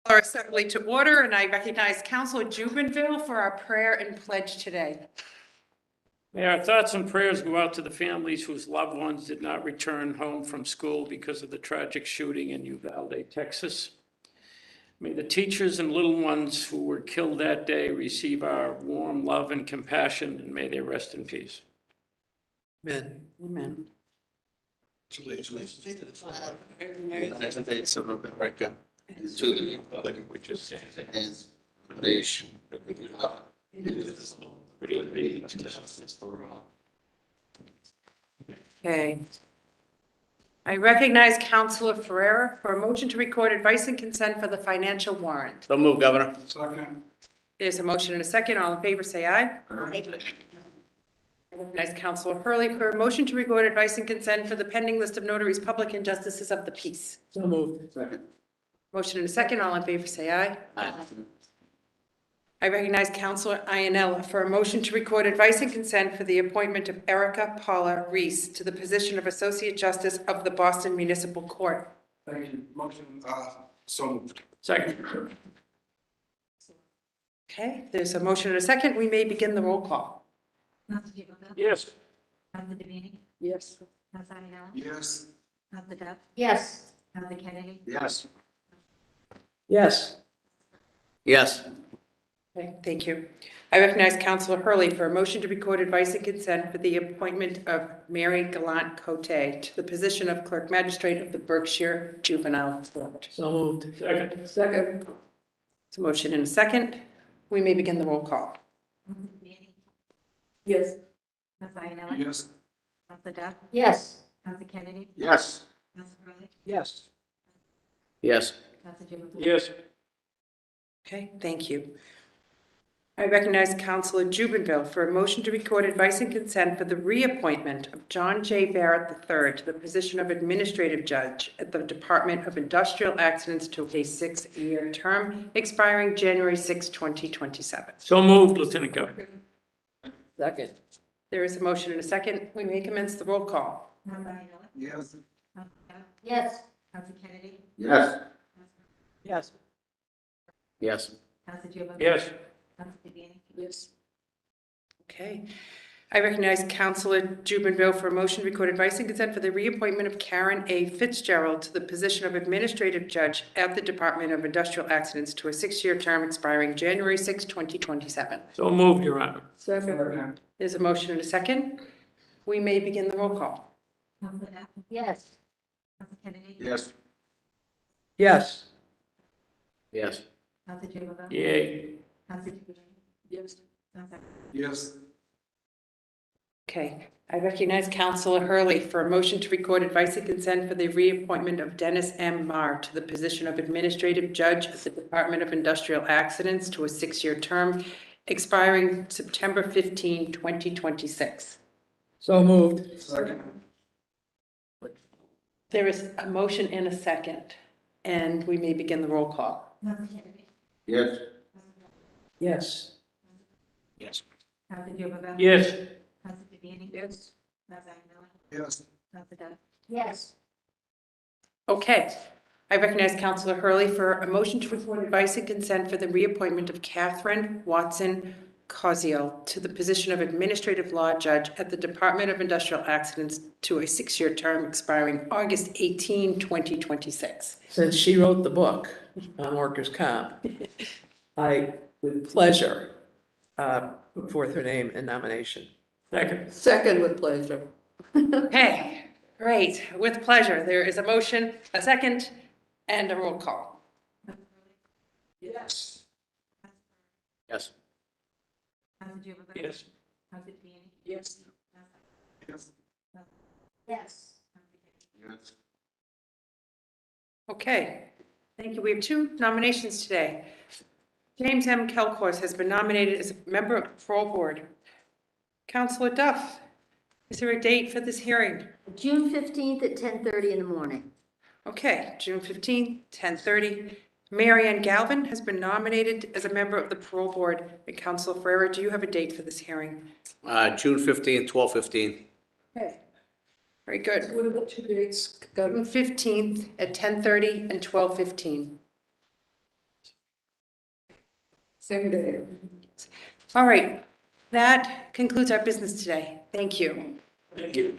Our assembly to order, and I recognize Councilor Juvenile for our prayer and pledge today. May our thoughts and prayers go out to the families whose loved ones did not return home from school because of the tragic shooting in Uvalde, Texas. May the teachers and little ones who were killed that day receive our warm love and compassion, and may they rest in peace. Amen. Amen. To the United States of America, and to the republic which stands one nation under God, indivisible, with liberty and justice for all. Okay. I recognize Councilor Ferreira for a motion to record advice and consent for the financial warrant. So move, Governor. Second. There's a motion and a second. All in favor, say aye. Aye. I recognize Councilor Hurley for a motion to record advice and consent for the pending list of notaries public and justices of the peace. So moved. Second. Motion and a second. All in favor, say aye. Aye. I recognize Councilor Ionella for a motion to record advice and consent for the appointment of Erika Paula Reis to the position of Associate Justice of the Boston Municipal Court. Thank you. Motion, so moved. Second. Okay, there's a motion and a second. We may begin the roll call. Yes. Yes. Yes. Yes. Yes. Yes. Yes. Okay, thank you. I recognize Councilor Hurley for a motion to record advice and consent for the appointment of Mary Gallant Cote to the position of Clerk-Magistrate of the Berkshire Juvenile Court. So moved. Second. Second. It's a motion and a second. We may begin the roll call. Yes. Yes. Yes. Yes. Yes. Yes. Yes. Okay, thank you. I recognize Councilor Juvenile for a motion to record advice and consent for the reappointment of John J. Barrett III to the position of Administrative Judge at the Department of Industrial Accidents to a 6-year term expiring January 6, 2027. So moved, Lieutenant Governor. Second. There is a motion and a second. We may commence the roll call. Yes. Yes. Yes. Yes. Yes. Yes. Yes. Okay. I recognize Councilor Jubenville for a motion to record advice and consent for the reappointment of Karen A. Fitzgerald to the position of Administrative Judge at the Department of Industrial Accidents to a 6-year term expiring January 6, 2027. So moved, Your Honor. Second. There's a motion and a second. We may begin the roll call. Yes. Yes. Yes. Yes. Yay. Yes. Yes. Okay. I recognize Councilor Hurley for a motion to record advice and consent for the reappointment of Dennis M. Maher to the position of Administrative Judge at the Department of Industrial Accidents to a 6-year term expiring September 15, 2026. So moved. Second. There is a motion and a second, and we may begin the roll call. Yes. Yes. Yes. Yes. Yes. Yes. Yes. Okay. I recognize Councilor Hurley for a motion to record advice and consent for the reappointment of Catherine Watson Koziol to the position of Administrative Law Judge at the Department of Industrial Accidents to a 6-year term expiring August 18, 2026. Since she wrote the book on workers' comp, I, with pleasure, put forth her name and nomination. Second. Second with pleasure. Okay, great. With pleasure. There is a motion, a second, and a roll call. Yes. Yes. Yes. Yes. Yes. Yes. Yes. Okay, thank you. We have 2 nominations today. James M. Kelcourse has been nominated as a member of the parole board. Councilor Duff, is there a date for this hearing? June 15th at 10:30 in the morning. Okay, June 15th, 10:30. Mary Ann Galvin has been nominated as a member of the parole board. And Councilor Ferreira, do you have a date for this hearing? June 15th, 12:15. Okay, very good. What are the 2 dates? June 15th at 10:30 and 12:15. All right, that concludes our business today. Thank you. Thank you.